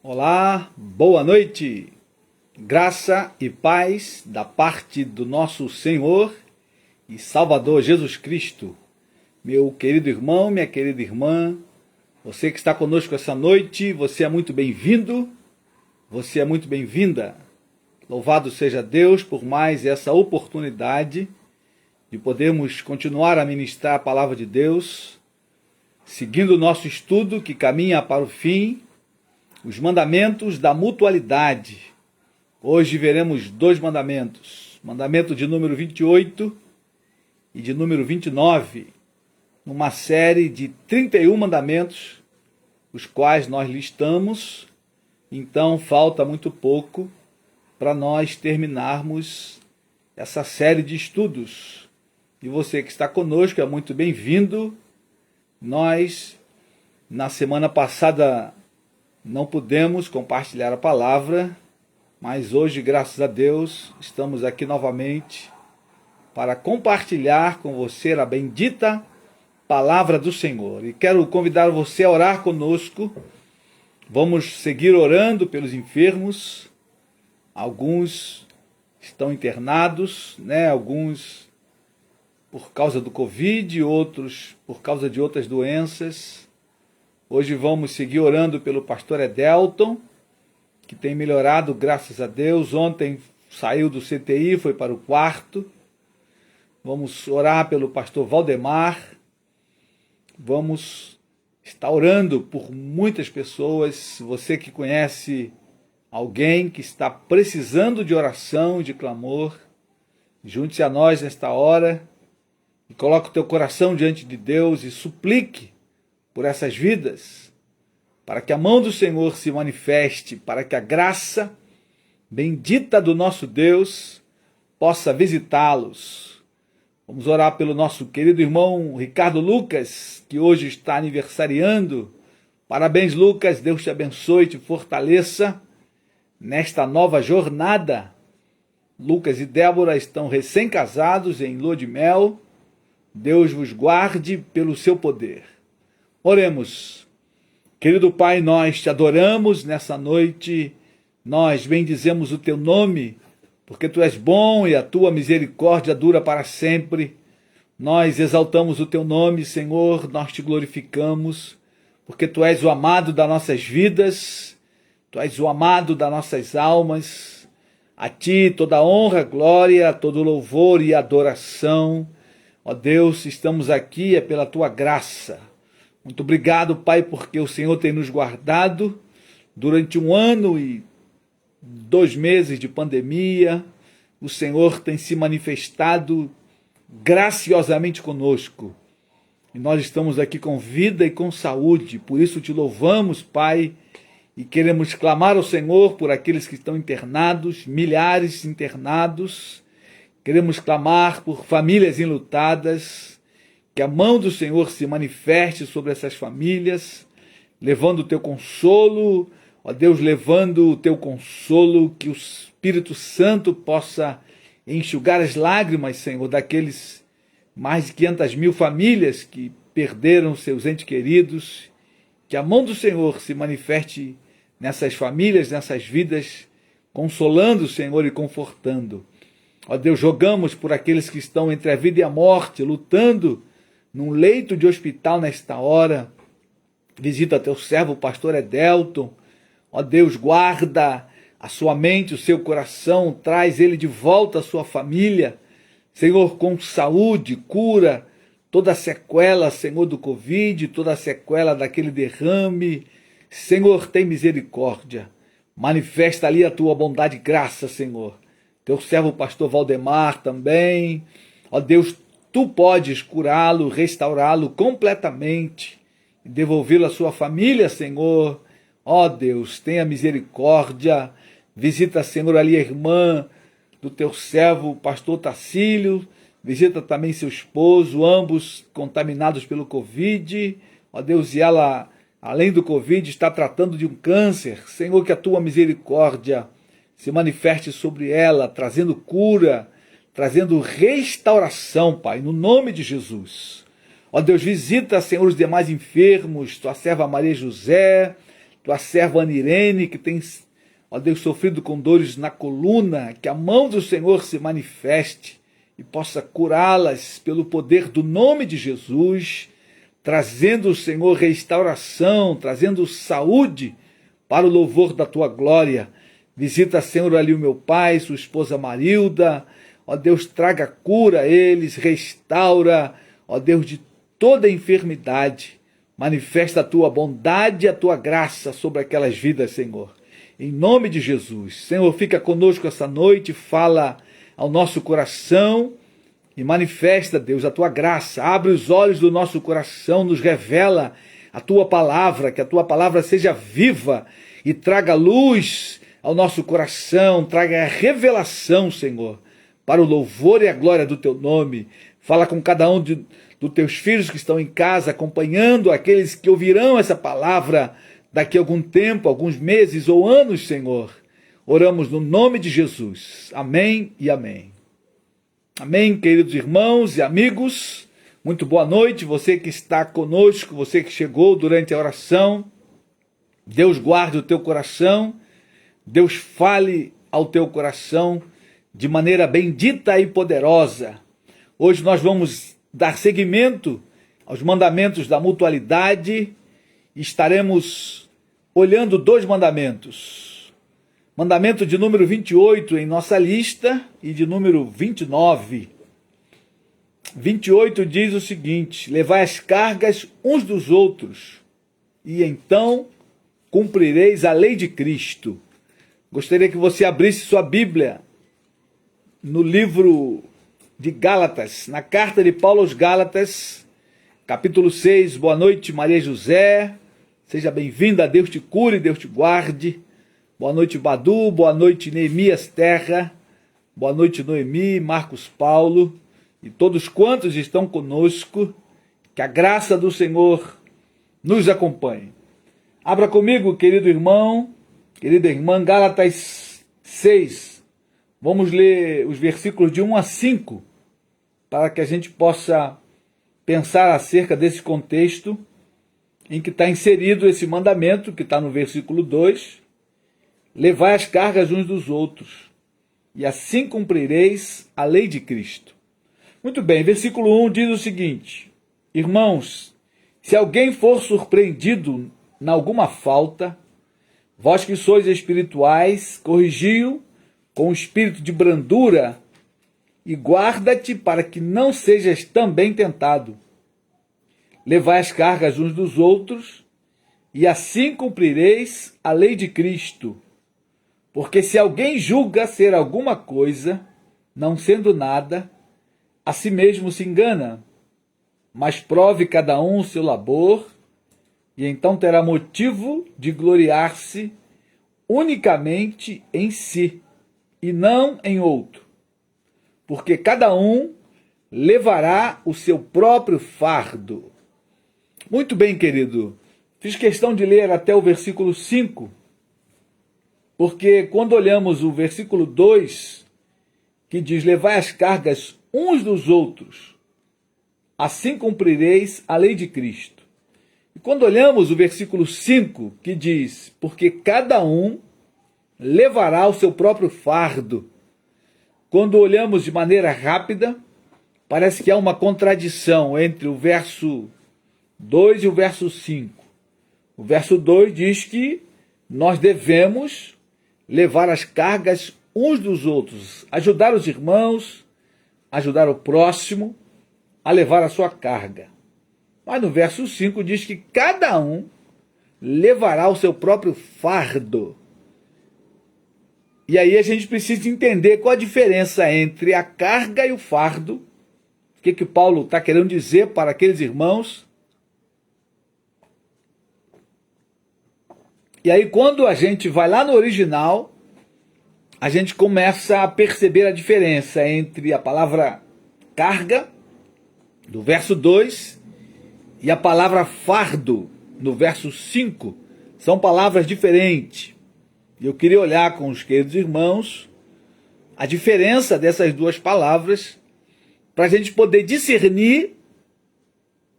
Olá, boa noite, graça e paz da parte do nosso Senhor e Salvador Jesus Cristo. Meu querido irmão, minha querida irmã, você que está conosco essa noite, você é muito bem-vindo, você é muito bem-vinda. Louvado seja Deus por mais essa oportunidade de podermos continuar a ministrar a palavra de Deus, seguindo o nosso estudo que caminha para o fim, os mandamentos da mutualidade. Hoje veremos dois mandamentos, mandamento de número 28 e de número 29, numa série de 31 mandamentos, os quais nós listamos. Então falta muito pouco para nós terminarmos essa série de estudos. E você que está conosco é muito bem-vindo. Nós, na semana passada, não pudemos compartilhar a palavra, mas hoje, graças a Deus, estamos aqui novamente para compartilhar com você a bendita palavra do Senhor. E quero convidar você a orar conosco. Vamos seguir orando pelos enfermos. Alguns estão internados, alguns por causa do Covid, outros por causa de outras doenças. Hoje vamos seguir orando pelo pastor Edelton, que tem melhorado, graças a Deus. Ontem saiu do CTI, foi para o quarto. Vamos orar pelo pastor Valdemar. Vamos estar orando por muitas pessoas. Você que conhece alguém que está precisando de oração, de clamor, junte-se a nós nesta hora e coloque o teu coração diante de Deus e suplique por essas vidas, para que a mão do Senhor se manifeste, para que a graça bendita do nosso Deus possa visitá-los. Vamos orar pelo nosso querido irmão Ricardo Lucas, que hoje está aniversariando. Parabéns, Lucas, Deus te abençoe e te fortaleça nesta nova jornada. Lucas e Débora estão recém-casados em lua de mel. Deus vos guarde pelo seu poder. Oremos. Querido Pai, nós te adoramos nessa noite, nós bendizemos o teu nome, porque tu és bom e a tua misericórdia dura para sempre. Nós exaltamos o teu nome, Senhor, nós te glorificamos, porque tu és o amado das nossas vidas, tu és o amado das nossas almas. A ti toda honra, glória, todo louvor e adoração. Ó Deus, estamos aqui é pela tua graça. Muito obrigado, Pai, porque o Senhor tem nos guardado durante 1 ano e 2 meses de pandemia. O Senhor tem se manifestado graciosamente conosco. E nós estamos aqui com vida e com saúde. Por isso te louvamos, Pai, e queremos clamar ao Senhor por aqueles que estão internados, milhares internados. Queremos clamar por famílias enlutadas. Que a mão do Senhor se manifeste sobre essas famílias, levando o teu consolo, ó Deus, levando o teu consolo, que o Espírito Santo possa enxugar as lágrimas, Senhor, daqueles mais de 500.000 famílias que perderam seus entes queridos. Que a mão do Senhor se manifeste nessas famílias, nessas vidas, consolando, Senhor, e confortando. Ó Deus, rogamos por aqueles que estão entre a vida e a morte, lutando num leito de hospital nesta hora. Visita teu servo, o pastor Edelton. Ó Deus, guarda a sua mente, o seu coração, traz ele de volta à sua família. Senhor, com saúde, cura toda a sequela, Senhor, do Covid, toda a sequela daquele derrame. Senhor, tem misericórdia. Manifesta ali a tua bondade e graça, Senhor. Teu servo, o pastor Valdemar, também. Ó Deus, tu podes curá-lo, restaurá-lo completamente e devolvê-lo à sua família, Senhor. Ó Deus, tenha misericórdia. Visita, Senhor, ali a irmã do teu servo, o pastor Tacílio. Visita também seu esposo, ambos contaminados pelo Covid. Ó Deus, e ela, além do Covid, está tratando de um câncer. Senhor, que a tua misericórdia se manifeste sobre ela, trazendo cura, trazendo restauração, Pai, no nome de Jesus. Ó Deus, visita, Senhor, os demais enfermos, tua serva Maria José, tua serva Anirene, que tem, ó Deus, sofrido com dores na coluna, que a mão do Senhor se manifeste e possa curá-las pelo poder do nome de Jesus, trazendo, Senhor, restauração, trazendo saúde para o louvor da tua glória. Visita, Senhor, ali o meu pai, sua esposa Marilda. Ó Deus, traga cura a eles, restaura, ó Deus, de toda enfermidade. Manifesta a tua bondade e a tua graça sobre aquelas vidas, Senhor. Em nome de Jesus. Senhor, fica conosco essa noite, fala ao nosso coração e manifesta, Deus, a tua graça. Abre os olhos do nosso coração, nos revela a tua palavra, que a tua palavra seja viva e traga luz ao nosso coração, traga a revelação, Senhor, para o louvor e a glória do teu nome. Fala com cada um dos teus filhos que estão em casa, acompanhando aqueles que ouvirão essa palavra daqui a algum tempo, alguns meses ou anos, Senhor. Oramos no nome de Jesus. Amém e amém. Amém, queridos irmãos e amigos. Muito boa noite, você que está conosco, você que chegou durante a oração. Deus guarde o teu coração. Deus fale ao teu coração de maneira bendita e poderosa. Hoje nós vamos dar seguimento aos mandamentos da mutualidade e estaremos olhando 2 mandamentos. Mandamento de número 28 em nossa lista e de número 29. 28 diz o seguinte: levai as cargas uns dos outros e então cumprireis a lei de Cristo. Gostaria que você abrisse sua Bíblia no livro de Gálatas, na carta de Paulo aos Gálatas, capítulo 6. Boa noite, Maria José. Seja bem-vinda. Deus te cure, Deus te guarde. Boa noite, Badu. Boa noite, Neemias Terra. Boa noite, Noemi, Marcos Paulo e todos quantos estão conosco. Que a graça do Senhor nos acompanhe. Abra comigo, querido irmão, querida irmã, Gálatas 6. Vamos ler os versículos de 1 a 5, para que a gente possa pensar acerca desse contexto em que está inserido esse mandamento, que está no versículo 2, levai as cargas uns dos outros, e assim cumprireis a lei de Cristo. Muito bem, versículo 1 diz o seguinte: irmãos, se alguém for surpreendido em alguma falta, vós que sois espirituais, corrigi-o com espírito de brandura, e guarda-te para que não sejas também tentado. Levai as cargas uns dos outros, e assim cumprireis a lei de Cristo. Porque se alguém julga ser alguma coisa, não sendo nada, a si mesmo se engana. Mas prove cada um o seu labor, e então terá motivo de gloriar-se unicamente em si, e não em outro, porque cada um levará o seu próprio fardo. Muito bem, querido, fiz questão de ler até o versículo 5, porque quando olhamos o versículo 2, que diz, levai as cargas uns dos outros, assim cumprireis a lei de Cristo. E quando olhamos o versículo 5, que diz, porque cada um levará o seu próprio fardo. Quando olhamos de maneira rápida, parece que há uma contradição entre o verso 2 e o verso 5. O verso 2 diz que nós devemos levar as cargas uns dos outros, ajudar os irmãos, ajudar o próximo a levar a sua carga. Mas no verso 5 diz que cada um levará o seu próprio fardo. E aí a gente precisa entender qual a diferença entre a carga e o fardo. O que Paulo está querendo dizer para aqueles irmãos. E aí quando a gente vai lá no original, a gente começa a perceber a diferença entre a palavra carga, do verso 2, e a palavra fardo, no verso 5. São palavras diferentes. E eu queria olhar com os queridos irmãos a diferença dessas duas palavras para a gente poder discernir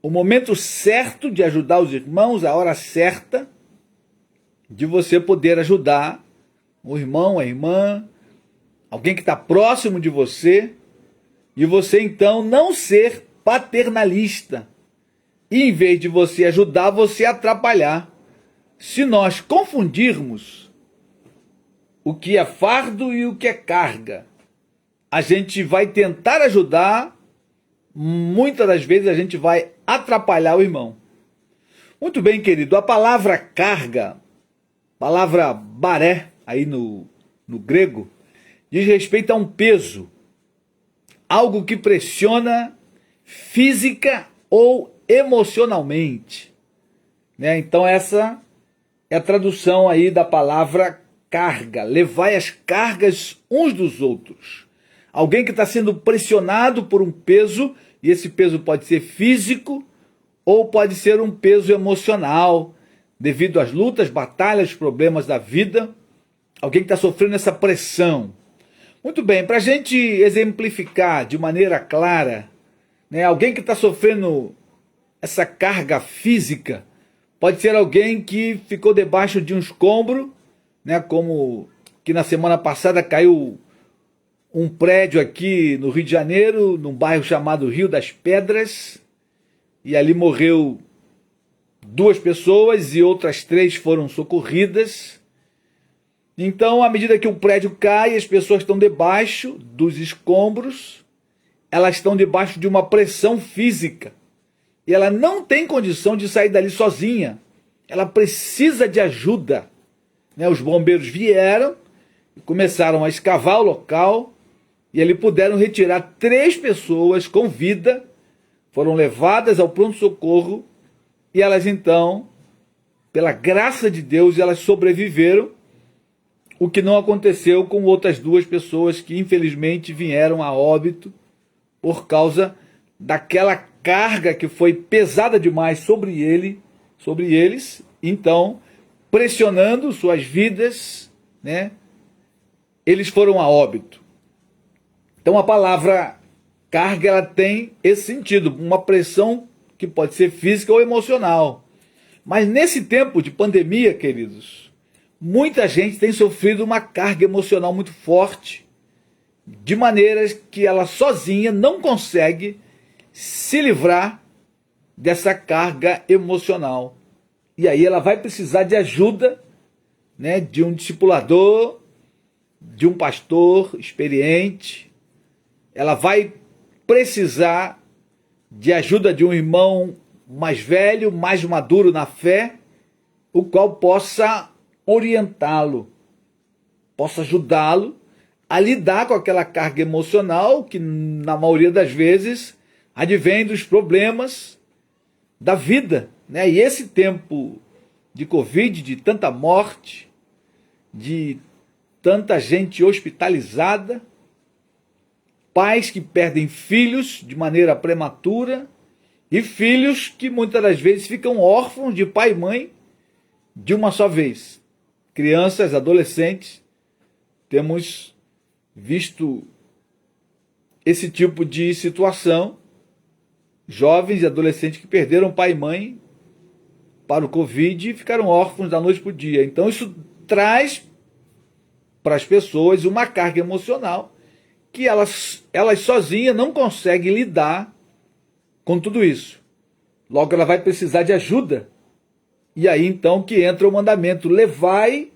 o momento certo de ajudar os irmãos, a hora certa, de você poder ajudar o irmão, a irmã, alguém que está próximo de você, e você então não ser paternalista. E em vez de você ajudar, você atrapalhar. Se nós confundirmos o que é fardo e o que é carga, a gente vai tentar ajudar, muitas das vezes a gente vai atrapalhar o irmão. Muito bem, querido, a palavra carga, palavra baré, aí no grego, diz respeito a um peso, algo que pressiona física ou emocionalmente, né? Então essa é a tradução aí da palavra carga, levai as cargas uns dos outros. Alguém que está sendo pressionado por um peso, e esse peso pode ser físico ou pode ser um peso emocional, devido às lutas, batalhas, problemas da vida. Alguém que está sofrendo essa pressão. Muito bem, para a gente exemplificar de maneira clara, né, alguém que está sofrendo essa carga física, pode ser alguém que ficou debaixo de um escombro, né, como que na semana passada caiu um prédio aqui no Rio de Janeiro, num bairro chamado Rio das Pedras, e ali morreu 2 pessoas e outras 3 foram socorridas. Então, à medida que o prédio cai, as pessoas estão debaixo dos escombros, elas estão debaixo de uma pressão física, e ela não tem condição de sair dali sozinha, ela precisa de ajuda, né? Os bombeiros vieram e começaram a escavar o local, e ali puderam retirar 3 pessoas com vida, foram levadas ao pronto-socorro, e elas então, pela graça de Deus, elas sobreviveram, o que não aconteceu com outras 2 pessoas que infelizmente vieram a óbito por causa daquela carga que foi pesada demais sobre eles, então, pressionando suas vidas, né? Eles foram a óbito. Então a palavra carga, ela tem esse sentido, uma pressão que pode ser física ou emocional. Mas nesse tempo de pandemia, queridos, muita gente tem sofrido uma carga emocional muito forte, de maneiras que ela sozinha não consegue se livrar dessa carga emocional. E aí ela vai precisar de ajuda, né, de um discipulador, de um pastor experiente. Ela vai precisar de ajuda de um irmão mais velho, mais maduro na fé, o qual possa orientá-lo, possa ajudá-lo a lidar com aquela carga emocional que, na maioria das vezes, advém dos problemas da vida, né? E esse tempo de Covid, de tanta morte, de tanta gente hospitalizada, pais que perdem filhos de maneira prematura e filhos que muitas das vezes ficam órfãos de pai e mãe de uma só vez. Crianças, adolescentes, temos visto esse tipo de situação, jovens e adolescentes que perderam pai e mãe para o Covid e ficaram órfãos da noite para o dia. Então isso traz para as pessoas uma carga emocional que elas sozinhas não conseguem lidar com tudo isso. Logo ela vai precisar de ajuda. E aí então que entra o mandamento: levai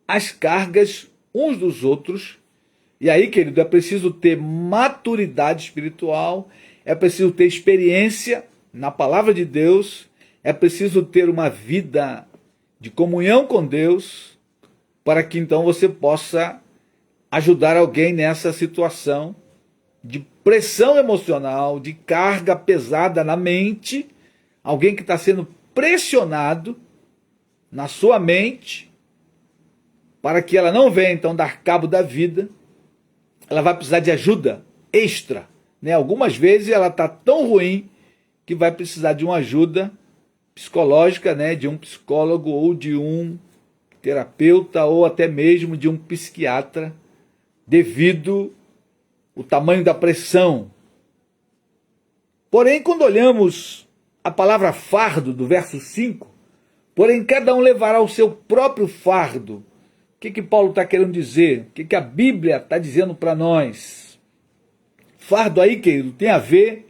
as cargas uns dos outros. E aí, querido, é preciso ter maturidade espiritual, é preciso ter experiência na palavra de Deus, é preciso ter uma vida de comunhão com Deus, para que então você possa ajudar alguém nessa situação de pressão emocional, de carga pesada na mente, alguém que está sendo pressionado na sua mente, para que ela não venha então dar cabo da vida. Ela vai precisar de ajuda extra, né? Algumas vezes ela está tão ruim que vai precisar de uma ajuda psicológica, né? De um psicólogo ou de um terapeuta ou até mesmo de um psiquiatra, devido ao tamanho da pressão. Porém, quando olhamos a palavra fardo do verso 5, Porém, cada um levará o seu próprio fardo. O que Paulo está querendo dizer? O que a Bíblia está dizendo para nós? Fardo aí, querido, tem a ver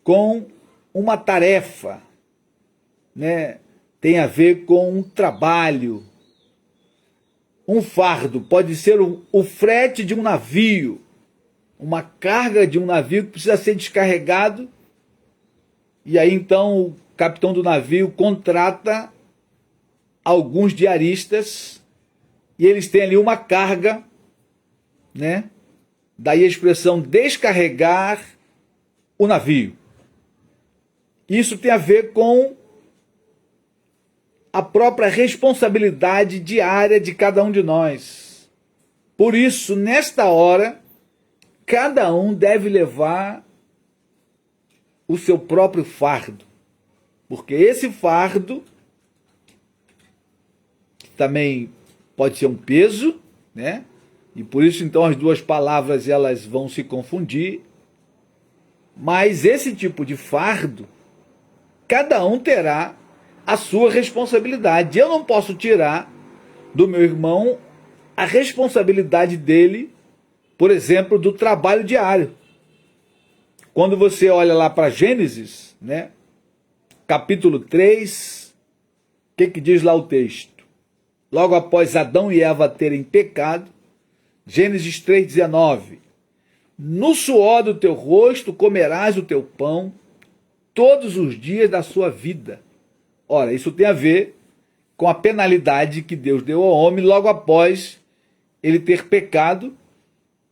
com uma tarefa, né? Tem a ver com um trabalho. Um fardo pode ser o frete de um navio, uma carga de um navio que precisa ser descarregado, e aí então o capitão do navio contrata alguns diaristas e eles têm ali uma carga, né? Daí a expressão descarregar o navio. Isso tem a ver com a própria responsabilidade diária de cada um de nós. Por isso, nesta hora, cada um deve levar o seu próprio fardo. Porque esse fardo também pode ser um peso, né? E por isso então as duas palavras elas vão se confundir. Mas esse tipo de fardo, cada um terá a sua responsabilidade. Eu não posso tirar do meu irmão a responsabilidade dele, por exemplo, do trabalho diário. Quando você olha lá para Gênesis, né? Capítulo 3, o que diz lá o texto? Logo após Adão e Eva terem pecado, Gênesis 3,19: no suor do teu rosto comerás o teu pão todos os dias da sua vida. Ora, isso tem a ver com a penalidade que Deus deu ao homem logo após ele ter pecado.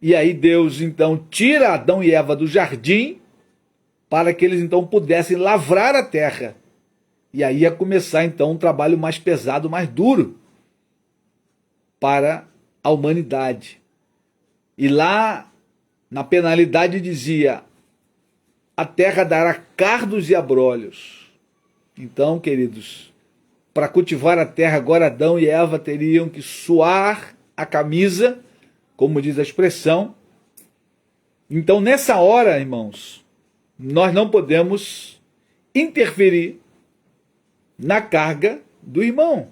E aí Deus então tira Adão e Eva do jardim para que eles então pudessem lavrar a terra. E aí ia começar então um trabalho mais pesado, mais duro para a humanidade. E lá na penalidade dizia: a terra dará cardos e abrolhos. Então, queridos, para cultivar a terra, agora Adão e Eva teriam que suar a camisa, como diz a expressão. Então, nessa hora, irmãos, nós não podemos interferir na carga do irmão,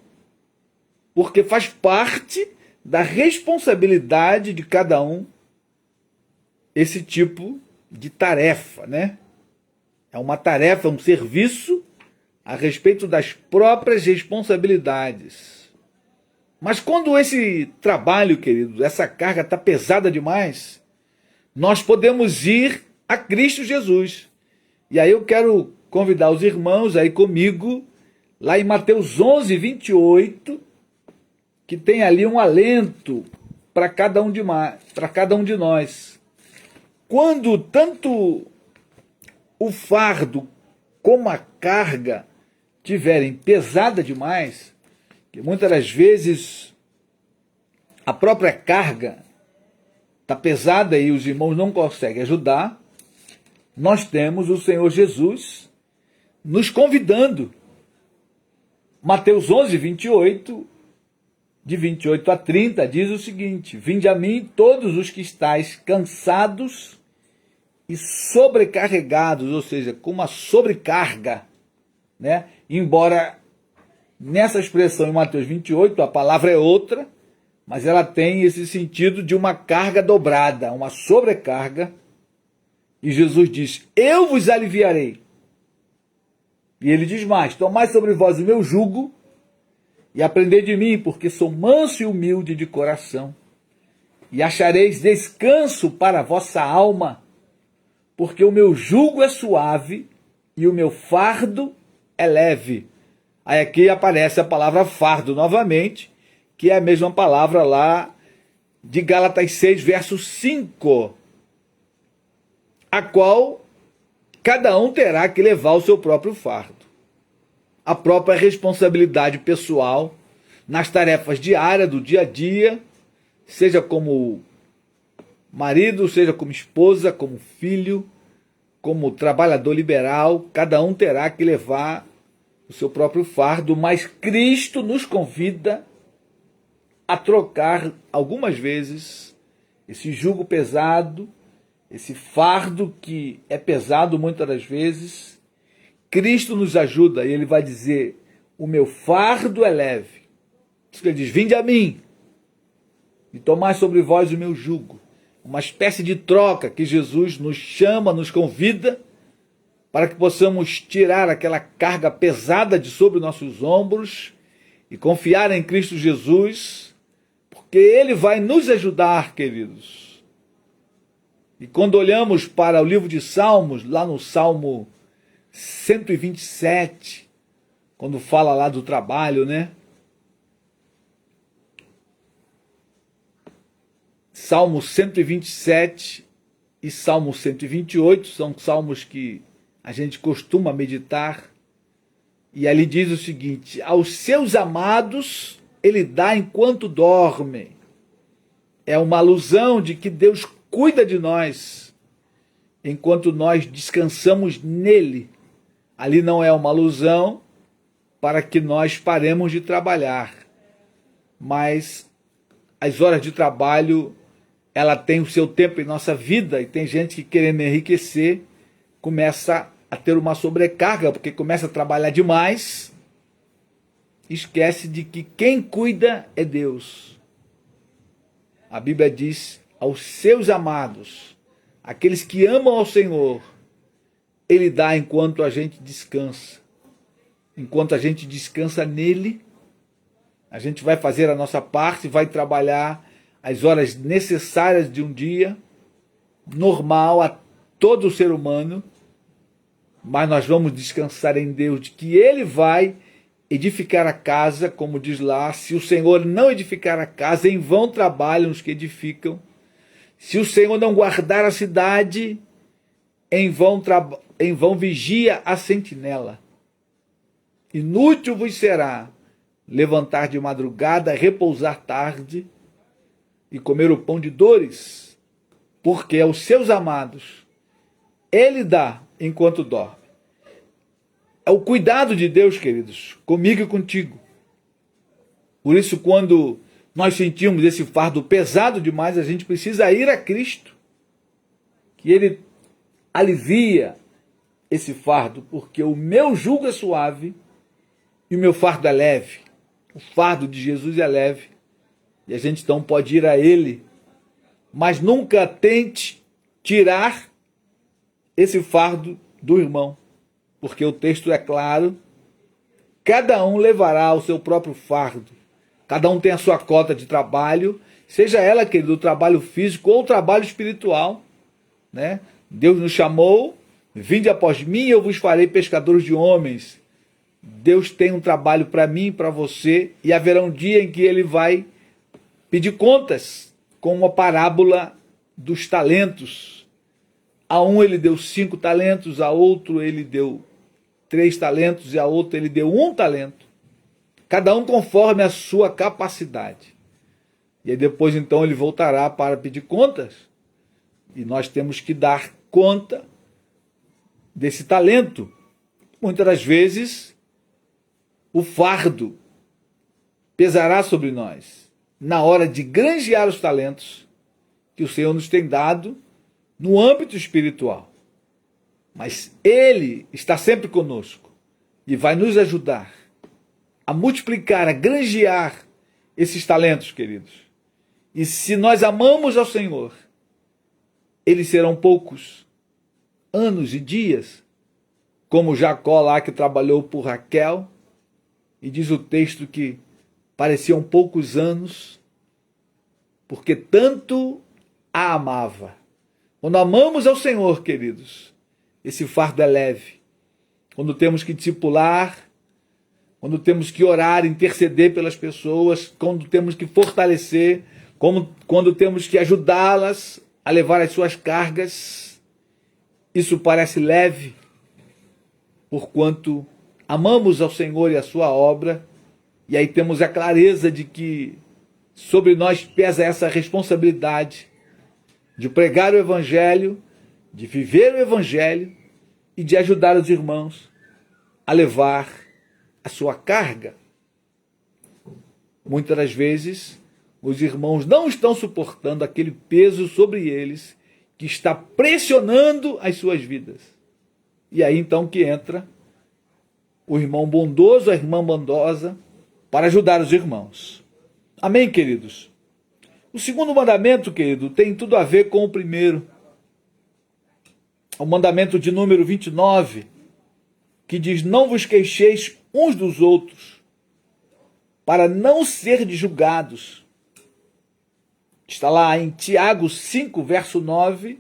porque faz parte da responsabilidade de cada um esse tipo de tarefa, né? É uma tarefa, um serviço a respeito das próprias responsabilidades. Mas quando esse trabalho, querido, essa carga está pesada demais, nós podemos ir a Cristo Jesus. E aí eu quero convidar os irmãos aí comigo, lá em Mateus 11, 28, que tem ali um alento para cada um de nós. Quando tanto o fardo como a carga tiverem pesada demais, que muitas das vezes a própria carga está pesada e os irmãos não conseguem ajudar, nós temos o Senhor Jesus nos convidando. Mateus 11, 28, de 28 a 30, diz o seguinte: vinde a mim todos os que estáis cansados e sobrecarregados, ou seja, com uma sobrecarga, né? Embora nessa expressão em Mateus 28 a palavra é outra, mas ela tem esse sentido de uma carga dobrada, uma sobrecarga. E Jesus diz: eu vos aliviarei. E ele diz mais: tomai sobre vós o meu jugo e aprendei de mim, porque sou manso e humilde de coração, e achareis descanso para a vossa alma, porque o meu jugo é suave e o meu fardo é leve. Aí aqui aparece a palavra fardo novamente, que é a mesma palavra lá de Gálatas 6, verso 5, a qual cada um terá que levar o seu próprio fardo, a própria responsabilidade pessoal nas tarefas diárias do dia a dia, seja como marido, seja como esposa, como filho, como trabalhador liberal. Cada um terá que levar o seu próprio fardo, mas Cristo nos convida a trocar algumas vezes esse jugo pesado, esse fardo que é pesado muitas das vezes. Cristo nos ajuda e ele vai dizer: o meu fardo é leve. Isso que ele diz, vinde a mim, e tomai sobre vós o meu jugo. Uma espécie de troca que Jesus nos chama, nos convida, para que possamos tirar aquela carga pesada de sobre nossos ombros e confiar em Cristo Jesus, porque Ele vai nos ajudar, queridos. E quando olhamos para o livro de Salmos, lá no Salmo 127, quando fala lá do trabalho, né? Salmo 127 e Salmo 128 são salmos que a gente costuma meditar. E ali diz o seguinte: aos seus amados ele dá enquanto dormem. É uma alusão de que Deus cuida de nós enquanto nós descansamos nele. Ali não é uma alusão para que nós paremos de trabalhar, mas as horas de trabalho, ela tem o seu tempo em nossa vida, e tem gente que, querendo enriquecer, começa a ter uma sobrecarga, porque começa a trabalhar demais, esquece de que quem cuida é Deus. A Bíblia diz, aos seus amados, aqueles que amam ao Senhor, Ele dá enquanto a gente descansa. Enquanto a gente descansa nele, a gente vai fazer a nossa parte, vai trabalhar as horas necessárias de um dia, normal a todo ser humano, mas nós vamos descansar em Deus, de que Ele vai edificar a casa, como diz lá, se o Senhor não edificar a casa, em vão trabalham os que edificam. Se o Senhor não guardar a cidade, em vão vigia a sentinela. Inútil vos será levantar de madrugada, repousar tarde e comer o pão de dores, porque aos seus amados Ele dá enquanto dorme. É o cuidado de Deus, queridos, comigo e contigo. Por isso, quando nós sentimos esse fardo pesado demais, a gente precisa ir a Cristo, que Ele alivia esse fardo, porque o meu jugo é suave e o meu fardo é leve. O fardo de Jesus é leve e a gente então pode ir a Ele, mas nunca tente tirar esse fardo do irmão, porque o texto é claro, cada um levará o seu próprio fardo, cada um tem a sua cota de trabalho, seja ela, querido, o trabalho físico ou o trabalho espiritual, né? Deus nos chamou, vinde após mim, eu vos farei pescadores de homens. Deus tem um trabalho para mim e para você, e haverá um dia em que Ele vai pedir contas, com a parábola dos talentos. A um Ele deu 5 talentos, a outro Ele deu 3 talentos, e a outro Ele deu 1 talento. Cada um conforme a sua capacidade. E aí depois então Ele voltará para pedir contas, e nós temos que dar conta desse talento. Muitas das vezes o fardo pesará sobre nós na hora de granjear os talentos que o Senhor nos tem dado no âmbito espiritual. Mas Ele está sempre conosco e vai nos ajudar a multiplicar, a granjear esses talentos, queridos. E se nós amamos ao Senhor, eles serão poucos anos e dias, como Jacó lá que trabalhou por Raquel, e diz o texto que pareciam poucos anos, porque tanto a amava. Quando amamos ao Senhor, queridos, esse fardo é leve. Quando temos que discipular, quando temos que orar, interceder pelas pessoas, quando temos que fortalecer, quando temos que ajudá-las a levar as suas cargas, isso parece leve, porquanto amamos ao Senhor e a sua obra, e aí temos a clareza de que sobre nós pesa essa responsabilidade de pregar o Evangelho, de viver o Evangelho e de ajudar os irmãos a levar a sua carga. Muitas das vezes, os irmãos não estão suportando aquele peso sobre eles que está pressionando as suas vidas. E aí então que entra o irmão bondoso, a irmã bondosa, para ajudar os irmãos. Amém, queridos? O segundo mandamento, querido, tem tudo a ver com o primeiro. O mandamento de número 29, que diz: não vos queixeis uns dos outros, para não serdes julgados. Está lá em Tiago 5, verso 9.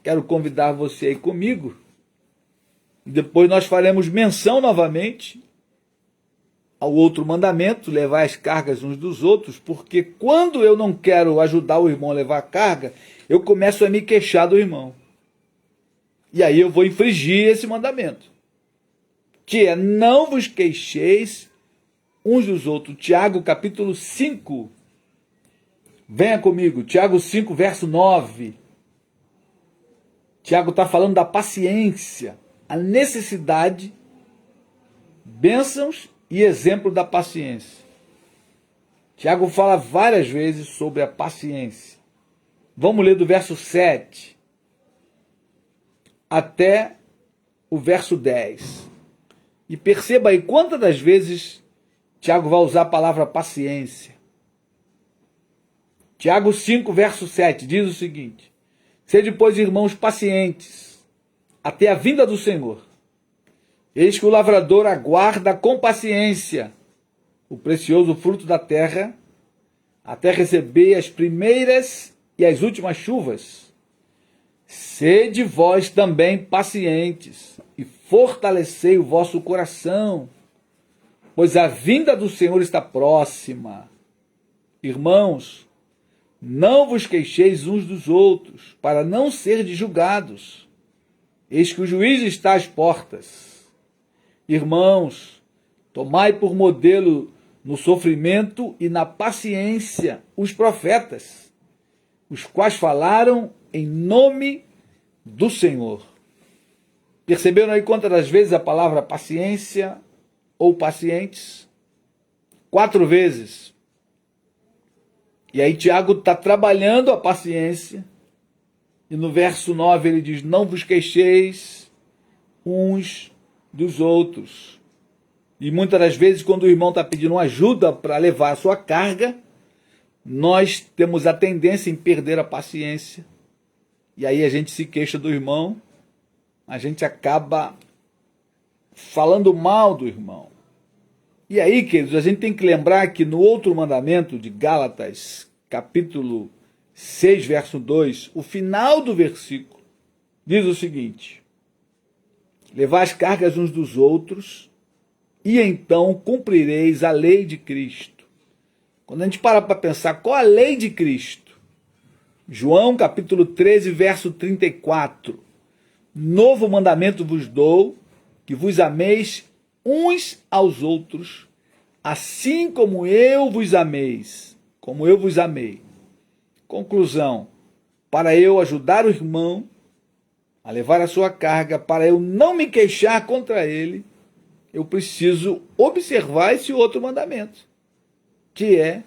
Quero convidar você aí comigo. Depois nós faremos menção novamente ao outro mandamento, levar as cargas uns dos outros, porque quando eu não quero ajudar o irmão a levar a carga, eu começo a me queixar do irmão. E aí eu vou infringir esse mandamento, que é: não vos queixeis uns dos outros. Tiago capítulo 5. Venha comigo, Tiago 5, verso 9. Tiago está falando da paciência, a necessidade, bênçãos e exemplo da paciência. Tiago fala várias vezes sobre a paciência. Vamos ler do verso 7 até o verso 10. E perceba aí quantas das vezes Tiago vai usar a palavra paciência. Tiago 5, verso 7 diz o seguinte: sede, pois, irmãos, pacientes, até a vinda do Senhor. Eis que o lavrador aguarda com paciência o precioso fruto da terra, até receber as primeiras e as últimas chuvas. Sede vós também pacientes, e fortalecei o vosso coração, pois a vinda do Senhor está próxima. Irmãos, não vos queixeis uns dos outros, para não serdes julgados. Eis que o juiz está às portas. Irmãos, tomai por modelo no sofrimento e na paciência os profetas, os quais falaram em nome do Senhor. Perceberam aí quantas das vezes a palavra paciência ou pacientes? 4 vezes. E aí Tiago está trabalhando a paciência. E no verso 9 ele diz: não vos queixeis uns dos outros. E muitas das vezes, quando o irmão está pedindo ajuda para levar a sua carga, nós temos a tendência em perder a paciência. E aí a gente se queixa do irmão, a gente acaba falando mal do irmão. E aí, queridos, a gente tem que lembrar que no outro mandamento de Gálatas, capítulo 6, verso 2, o final do versículo diz o seguinte: levai as cargas uns dos outros, e então cumprireis a lei de Cristo. Quando a gente para pensar qual a lei de Cristo, João capítulo 13, verso 34, novo mandamento vos dou, que vos ameis uns aos outros, assim como eu vos ameis, como eu vos amei. Conclusão: para eu ajudar o irmão a levar a sua carga, para eu não me queixar contra ele, eu preciso observar esse outro mandamento, que é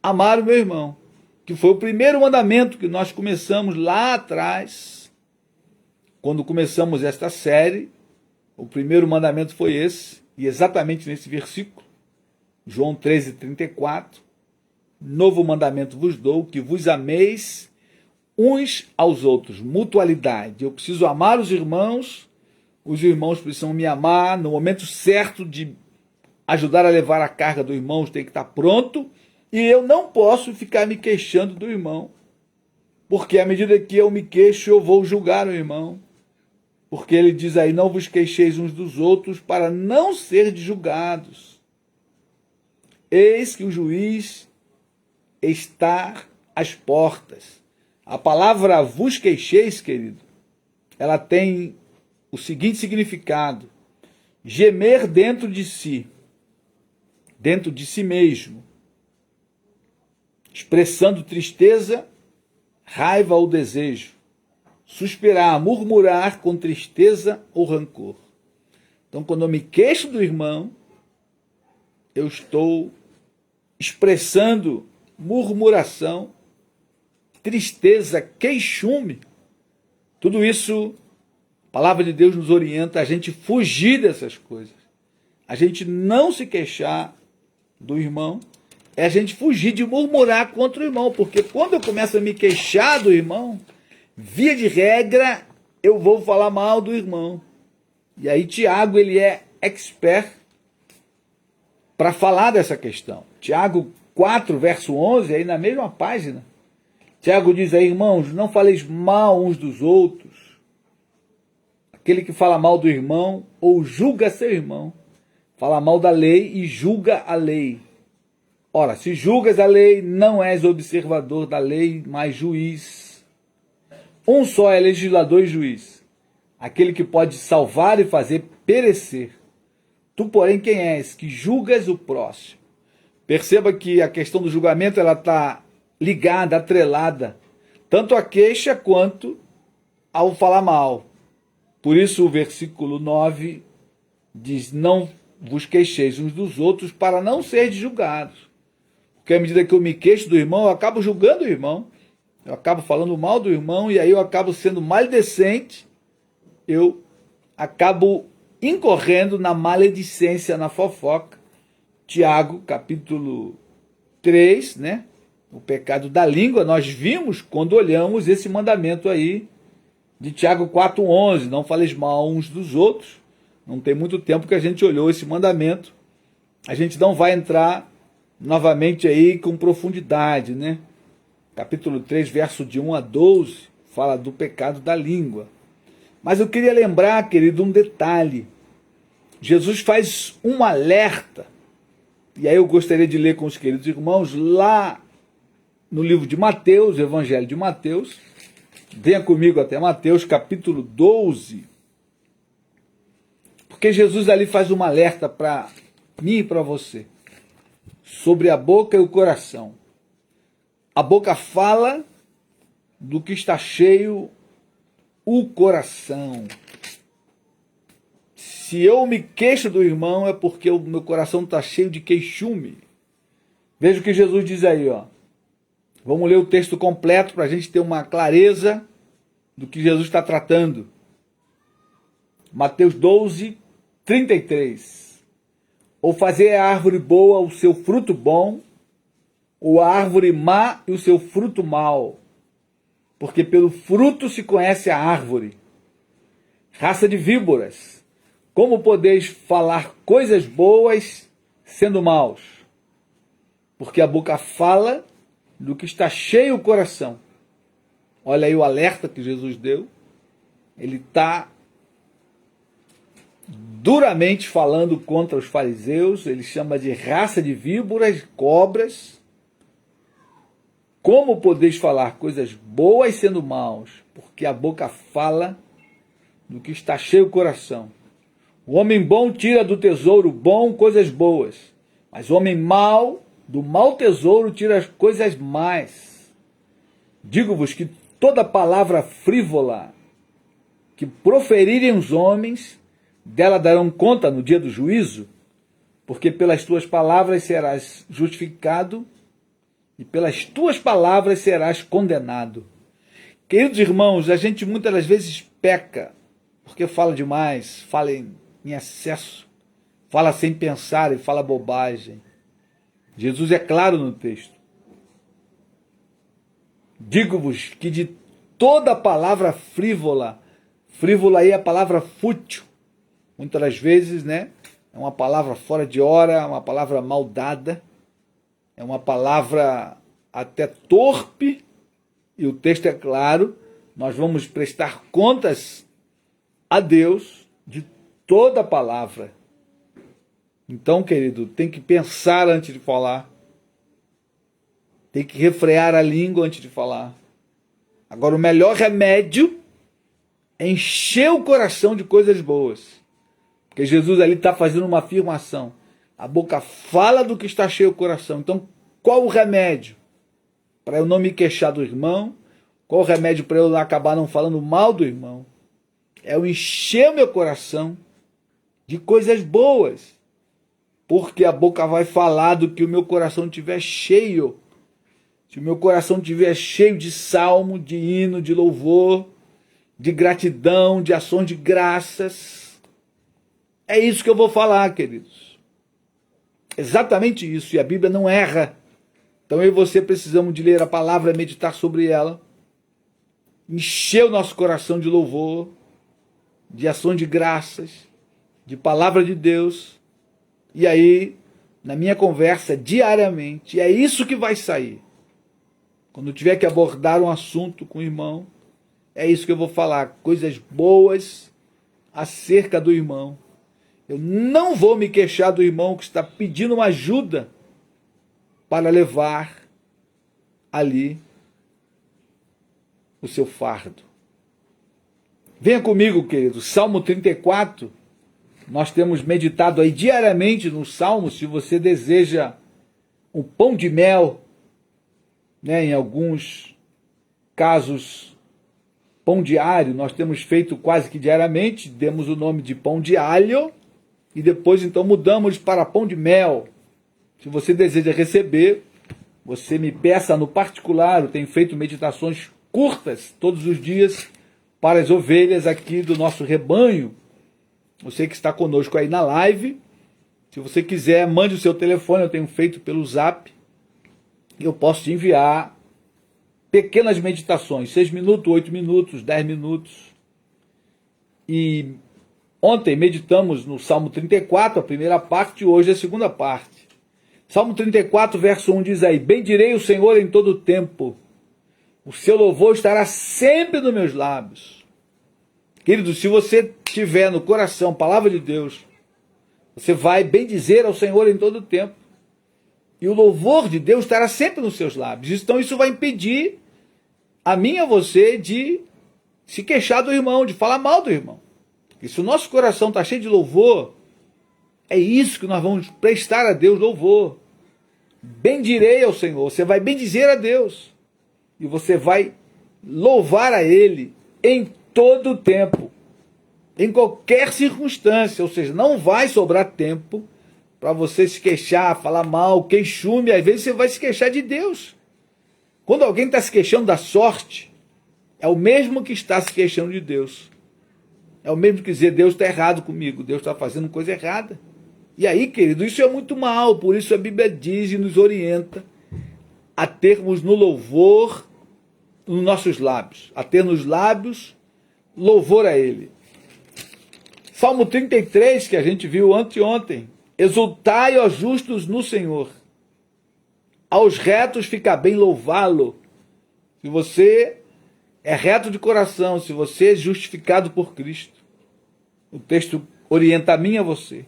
amar o meu irmão, que foi o primeiro mandamento que nós começamos lá atrás, quando começamos esta série. O primeiro mandamento foi esse, e exatamente nesse versículo, João 13, 34, novo mandamento vos dou, que vos ameis uns aos outros, mutualidade. Eu preciso amar os irmãos precisam me amar. No momento certo de ajudar a levar a carga do irmão, tem que estar pronto, e eu não posso ficar me queixando do irmão, porque à medida que eu me queixo, eu vou julgar o irmão. Porque ele diz aí: não vos queixeis uns dos outros, para não serdes julgados. Eis que o juiz está às portas. A palavra vos queixeis, querido, ela tem o seguinte significado: gemer dentro de si mesmo, expressando tristeza, raiva ou desejo. Suspirar, murmurar com tristeza ou rancor. Então, quando eu me queixo do irmão, eu estou expressando murmuração, tristeza, queixume. Tudo isso, a palavra de Deus nos orienta a gente fugir dessas coisas. a gente não se queixar do irmão, é a gente fugir de murmurar contra o irmão, porque quando eu começo a me queixar do irmão, via de regra, eu vou falar mal do irmão. E aí Tiago, ele é expert para falar dessa questão. Tiago 4, verso 11, aí na mesma página, Tiago diz aí, irmãos, não faleis mal uns dos outros. Aquele que fala mal do irmão ou julga seu irmão, fala mal da lei e julga a lei. Ora, se julgas a lei, não és observador da lei, mas juiz. Um só é legislador e juiz, aquele que pode salvar e fazer perecer. Tu, porém, quem és, que julgas o próximo? Perceba que a questão do julgamento ela está ligada, atrelada, tanto à queixa quanto ao falar mal. Por isso o versículo 9 diz, não vos queixeis uns dos outros para não seres julgados. Porque à medida que eu me queixo do irmão, eu acabo julgando o irmão, eu acabo falando mal do irmão, e aí eu acabo sendo maldecente, eu acabo incorrendo na maledicência, na fofoca. Tiago, capítulo 3, né? O pecado da língua, nós vimos quando olhamos esse mandamento aí de Tiago 4,11, não faleis mal uns dos outros. Não tem muito tempo que a gente olhou esse mandamento. A gente não vai entrar novamente aí com profundidade, né? Capítulo 3, verso de 1 a 12, fala do pecado da língua. Mas eu queria lembrar, querido, um detalhe. Jesus faz um alerta, e aí eu gostaria de ler com os queridos irmãos, lá no livro de Mateus, Evangelho de Mateus. Venha comigo até Mateus, capítulo 12. Porque Jesus ali faz um alerta para mim e para você, sobre a boca e o coração. A boca fala do que está cheio o coração. Se eu me queixo do irmão, é porque o meu coração está cheio de queixume. Veja o que Jesus diz aí, ó. Vamos ler o texto completo para a gente ter uma clareza do que Jesus está tratando. Mateus 12, 33. Ou fazer a árvore boa o seu fruto bom, ou a árvore má e o seu fruto mau. Porque pelo fruto se conhece a árvore. Raça de víboras, como podeis falar coisas boas sendo maus? Porque a boca fala do que está cheio o coração. Olha aí o alerta que Jesus deu. Ele está duramente falando contra os fariseus. Ele chama de raça de víboras, cobras. Como podeis falar coisas boas sendo maus? Porque a boca fala do que está cheio o coração. O homem bom tira do tesouro bom coisas boas, mas o homem mau, do mau tesouro, tira as coisas más. Digo-vos que toda palavra frívola que proferirem os homens, dela darão conta no dia do juízo, porque pelas tuas palavras serás justificado e pelas tuas palavras serás condenado. Queridos irmãos, a gente muitas das vezes peca, porque fala demais, fala em excesso, fala sem pensar e fala bobagem. Jesus é claro no texto. Digo-vos que de toda palavra frívola, frívola aí é a palavra fútil, muitas das vezes, né? É uma palavra fora de hora, uma palavra mal dada, é uma palavra até torpe, e o texto é claro, nós vamos prestar contas a Deus de toda palavra. Então, querido, tem que pensar antes de falar, tem que refrear a língua antes de falar. Agora, o melhor remédio é encher o coração de coisas boas, porque Jesus ali está fazendo uma afirmação. A boca fala do que está cheio o coração. Então, qual o remédio para eu não me queixar do irmão? Qual o remédio para eu acabar não falando mal do irmão? É eu encher o meu coração de coisas boas, porque a boca vai falar do que o meu coração estiver cheio. Se o meu coração estiver cheio de salmo, de hino, de louvor, de gratidão, de ações de graças, É isso que eu vou falar, queridos. Exatamente isso. E a Bíblia não erra. Então eu e você precisamos de ler a palavra, meditar sobre ela, encher o nosso coração de louvor, de ações de graças, de palavra de Deus. E aí, na minha conversa diariamente, é isso que vai sair. Quando eu tiver que abordar um assunto com o irmão, é isso que eu vou falar, coisas boas acerca do irmão. Eu não vou me queixar do irmão que está pedindo uma ajuda para levar ali o seu fardo. Venha comigo, querido, Salmo 34, nós temos meditado aí diariamente no Salmo. Se você deseja um pão de mel, né, em alguns casos, pão diário, nós temos feito quase que diariamente, demos o nome de pão de alho, e depois então mudamos para pão de mel. Se você deseja receber, você me peça no particular. Eu tenho feito meditações curtas todos os dias para as ovelhas aqui do nosso rebanho. Você que está conosco aí na live, se você quiser, mande o seu telefone, eu tenho feito pelo Zap. Eu posso te enviar pequenas meditações, 6 minutos, 8 minutos, 10 minutos. E ontem meditamos no Salmo 34, a primeira parte, e hoje a segunda parte. Salmo 34, verso 1 diz aí: bendirei o Senhor em todo o tempo, o seu louvor estará sempre nos meus lábios. Querido, se você tiver no coração a palavra de Deus, você vai bendizer ao Senhor em todo o tempo. E o louvor de Deus estará sempre nos seus lábios. Então isso vai impedir a mim e a você de se queixar do irmão, de falar mal do irmão. E se o nosso coração está cheio de louvor, é isso que nós vamos prestar a Deus louvor. Bendirei ao Senhor. Você vai bendizer a Deus. E você vai louvar a Ele em todo o tempo, em qualquer circunstância. Ou seja, não vai sobrar tempo para você se queixar, falar mal, queixume. Às vezes você vai se queixar de Deus. Quando alguém está se queixando da sorte, é o mesmo que está se queixando de Deus. É o mesmo que dizer: Deus está errado comigo, Deus está fazendo coisa errada. E aí, querido, isso é muito mal. Por isso a Bíblia diz e nos orienta a termos no louvor nos nossos lábios, a ter nos lábios louvor a Ele. Salmo 33, que a gente viu anteontem: exultai, ó justos, no Senhor. Aos retos fica bem louvá-lo. Se você é reto de coração, se você é justificado por Cristo, o texto orienta a mim e a você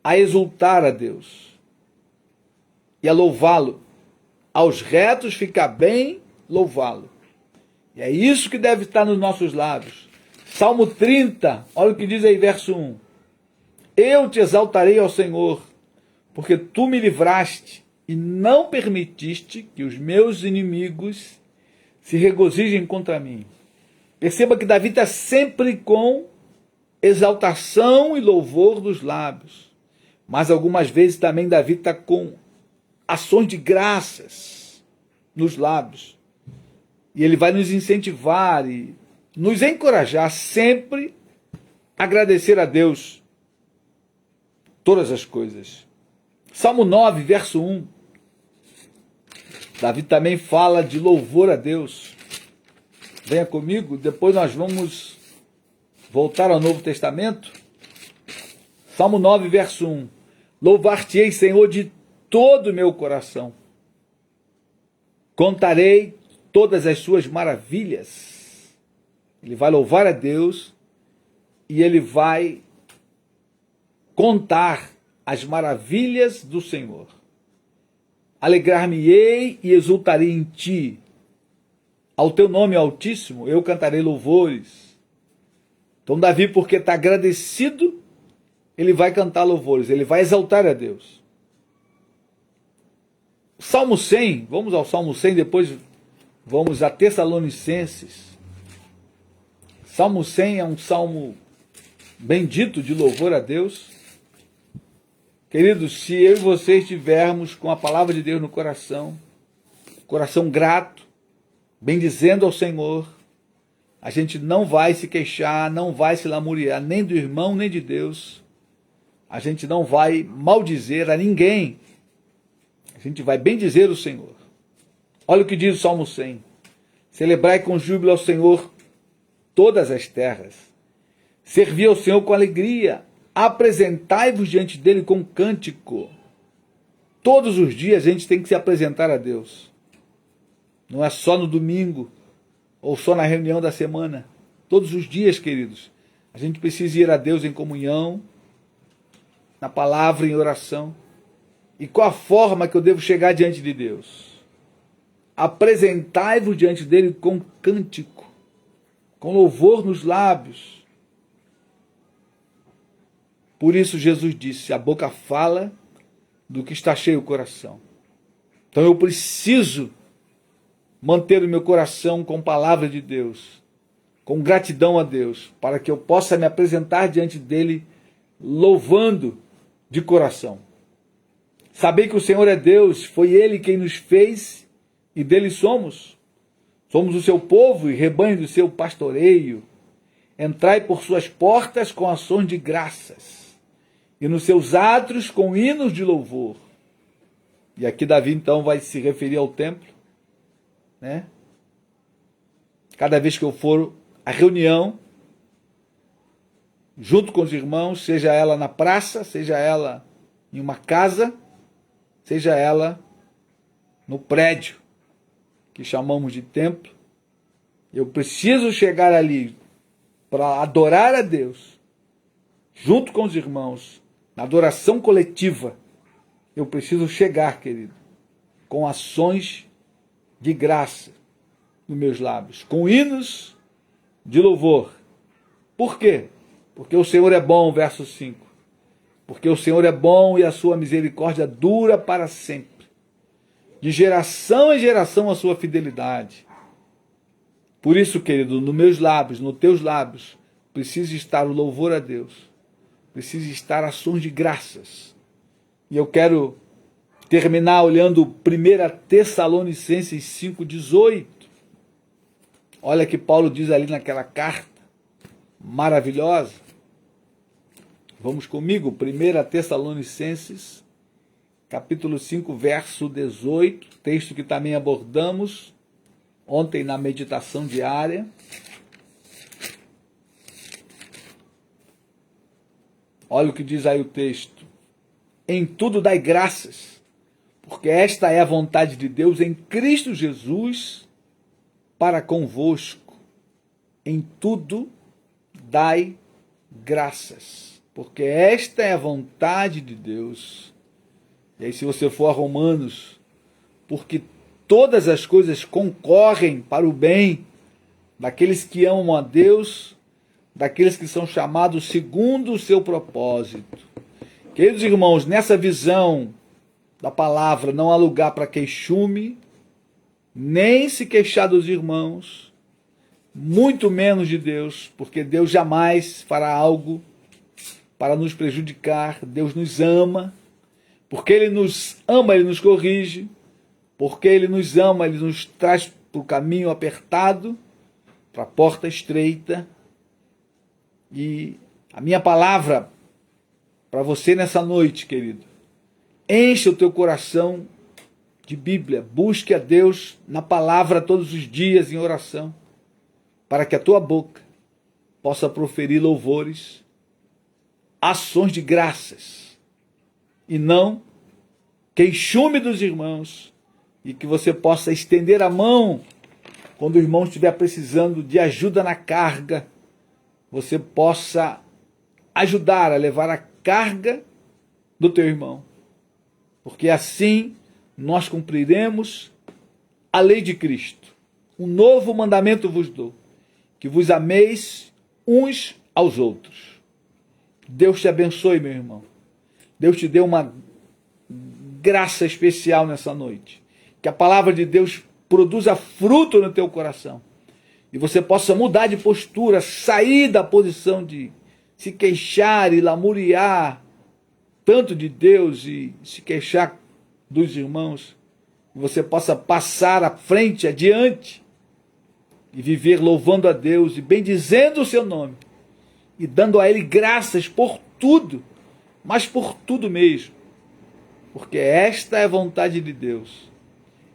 a exultar a Deus e a louvá-lo. Aos retos fica bem louvá-lo. E é isso que deve estar nos nossos lábios. Salmo 30, olha o que diz aí, verso 1. Eu te exaltarei ao Senhor, porque tu me livraste e não permitiste que os meus inimigos se regozijem contra mim. Perceba que Davi está sempre com exaltação e louvor dos lábios. Mas algumas vezes também Davi está com ações de graças nos lábios. E ele vai nos incentivar e nos encorajar sempre a agradecer a Deus todas as coisas. Salmo 9, verso 1. Davi também fala de louvor a Deus. Venha comigo, depois nós vamos voltar ao Novo Testamento. Salmo 9, verso 1. Louvar-te-ei, Senhor, de todo o meu coração. Contarei todas as suas maravilhas. Ele vai louvar a Deus e ele vai contar as maravilhas do Senhor. Alegrar-me-ei e exultarei em ti. Ao teu nome altíssimo eu cantarei louvores. Então Davi, porque está agradecido, ele vai cantar louvores, ele vai exaltar a Deus. Salmo 100, vamos ao Salmo 100, depois vamos a Tessalonicenses. Salmo 100 é um salmo bendito de louvor a Deus. Queridos, se eu e você estivermos com a palavra de Deus no coração, coração grato, bendizendo ao Senhor, a gente não vai se queixar, não vai se lamuriar, nem do irmão, nem de Deus. A gente não vai maldizer a ninguém. A gente vai bendizer o Senhor. Olha o que diz o Salmo 100. Celebrai com júbilo ao Senhor todas as terras. Servi ao Senhor com alegria. Apresentai-vos diante dele com cântico. Todos os dias a gente tem que se apresentar a Deus. Não é só no domingo ou só na reunião da semana. Todos os dias, queridos, a gente precisa ir a Deus em comunhão, na palavra, em oração. E qual a forma que eu devo chegar diante de Deus? Apresentai-vos diante dele com cântico, com louvor nos lábios. Por isso Jesus disse, a boca fala do que está cheio o coração. Então eu preciso manter o meu coração com palavra de Deus, com gratidão a Deus, para que eu possa me apresentar diante dele louvando de coração. Saber que o Senhor é Deus, foi ele quem nos fez e dele somos. Somos o seu povo e rebanho do seu pastoreio. Entrai por suas portas com ações de graças e nos seus átrios com hinos de louvor. E aqui Davi então vai se referir ao templo, né? Cada vez que eu for à reunião, junto com os irmãos, seja ela na praça, seja ela em uma casa, seja ela no prédio, que chamamos de templo, eu preciso chegar ali para adorar a Deus, junto com os irmãos, na adoração coletiva. Eu preciso chegar, querido, com ações de graça nos meus lábios, com hinos de louvor. Por quê? Porque o Senhor é bom, verso 5. Porque o Senhor é bom e a sua misericórdia dura para sempre. De geração em geração a sua fidelidade. Por isso, querido, nos meus lábios, nos teus lábios, precisa estar o louvor a Deus. Precisa estar ações de graças. E eu quero terminar olhando 1 Tessalonicenses 5,18. Olha que Paulo diz ali naquela carta maravilhosa. Vamos comigo, 1 Tessalonicenses, capítulo 5, verso 18, texto que também abordamos ontem na meditação diária. Olha o que diz aí o texto. Em tudo dai graças, porque esta é a vontade de Deus em Cristo Jesus para convosco. Em tudo dai graças, porque esta é a vontade de Deus. E aí, se você for a Romanos, porque todas as coisas concorrem para o bem daqueles que amam a Deus, daqueles que são chamados segundo o seu propósito. Queridos irmãos, nessa visão da palavra, não há lugar para queixume, nem se queixar dos irmãos, muito menos de Deus, porque Deus jamais fará algo para nos prejudicar. Deus nos ama, porque Ele nos ama, Ele nos corrige, porque Ele nos ama, Ele nos traz para o caminho apertado, para a porta estreita. E a minha palavra para você nessa noite, querido, encha o teu coração de Bíblia, busque a Deus na palavra todos os dias em oração, para que a tua boca possa proferir louvores, ações de graças, e não queixume dos irmãos, e que você possa estender a mão quando o irmão estiver precisando de ajuda na carga, você possa ajudar a levar a carga do teu irmão, porque assim nós cumpriremos a lei de Cristo. Um novo mandamento vos dou, que vos ameis uns aos outros. Deus te abençoe, meu irmão. Deus te dê uma graça especial nessa noite. Que a palavra de Deus produza fruto no teu coração. E você possa mudar de postura, sair da posição de se queixar e lamuriar tanto de Deus e se queixar dos irmãos. E você possa passar à frente, adiante, e viver louvando a Deus e bendizendo o seu nome e dando a Ele graças por tudo, mas por tudo mesmo, porque esta é a vontade de Deus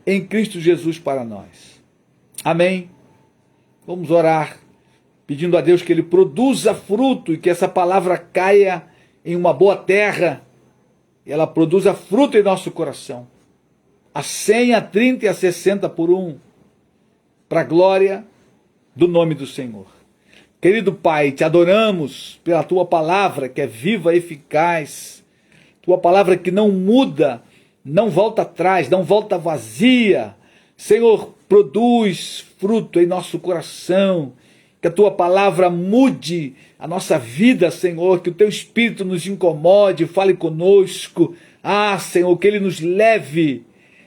em Cristo Jesus para nós. Amém? Vamos orar, pedindo a Deus que Ele produza fruto e que essa palavra caia em uma boa terra e ela produza fruto em nosso coração. A 100, a 30 e a 60 por um, para a glória do nome do Senhor. Querido Pai, te adoramos pela Tua palavra que é viva e eficaz, Tua palavra que não muda, não volta atrás, não volta vazia. Senhor, produz fruto em nosso coração, que a Tua palavra mude a nossa vida, Senhor, que o Teu Espírito nos incomode, fale conosco. Senhor, que Ele nos leve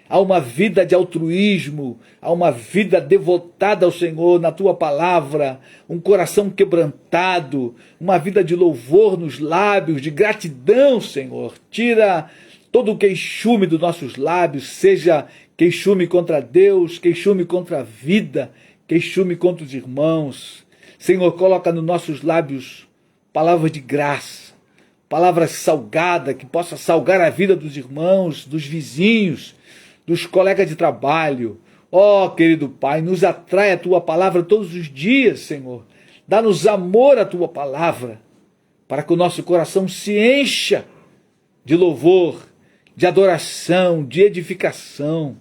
a uma vida de altruísmo, a uma vida devotada ao Senhor na Tua palavra, um coração quebrantado, uma vida de louvor nos lábios, de gratidão, Senhor. Tira todo o queixume dos nossos lábios, seja queixume contra Deus, queixume contra a vida, queixume contra os irmãos. Senhor, coloca nos nossos lábios palavras de graça, palavras salgadas, que possa salgar a vida dos irmãos, dos vizinhos, dos colegas de trabalho. Querido Pai, nos atrai a Tua palavra todos os dias, Senhor. Dá-nos amor à Tua palavra, para que o nosso coração se encha de louvor, de adoração, de edificação.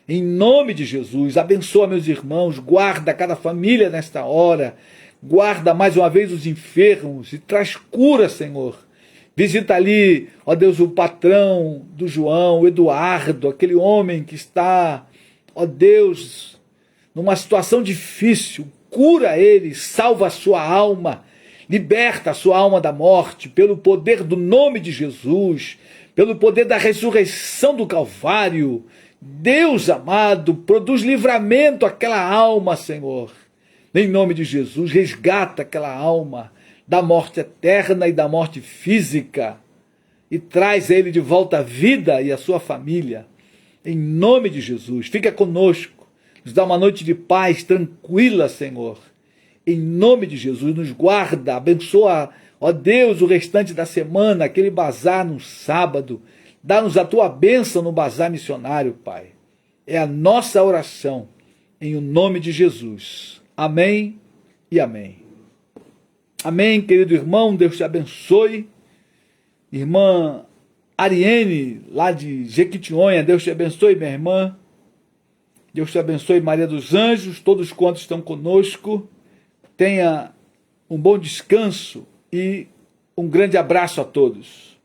Em nome de Jesus, abençoa meus irmãos, guarda cada família nesta hora, guarda mais uma vez os enfermos e traz cura, Senhor. Visita ali, ó Deus, o patrão do João, o Eduardo, aquele homem que está, ó Deus, numa situação difícil. Cura ele, salva a sua alma, liberta a sua alma da morte, pelo poder do nome de Jesus, pelo poder da ressurreição do Calvário. Deus amado, produz livramento àquela alma, Senhor. Em nome de Jesus, resgata aquela alma da morte eterna e da morte física, e traz ele de volta à vida e à sua família, em nome de Jesus. Fica conosco, nos dá uma noite de paz tranquila, Senhor, em nome de Jesus. Nos guarda, abençoa, ó Deus, o restante da semana, aquele bazar no sábado, dá-nos a Tua bênção no bazar missionário, Pai. É a nossa oração, em o nome de Jesus. Amém e amém. Amém, querido irmão, Deus te abençoe. Irmã Ariene, lá de Jequitinhonha, Deus te abençoe, minha irmã. Deus te abençoe, Maria dos Anjos, todos quantos estão conosco. Tenha um bom descanso e um grande abraço a todos.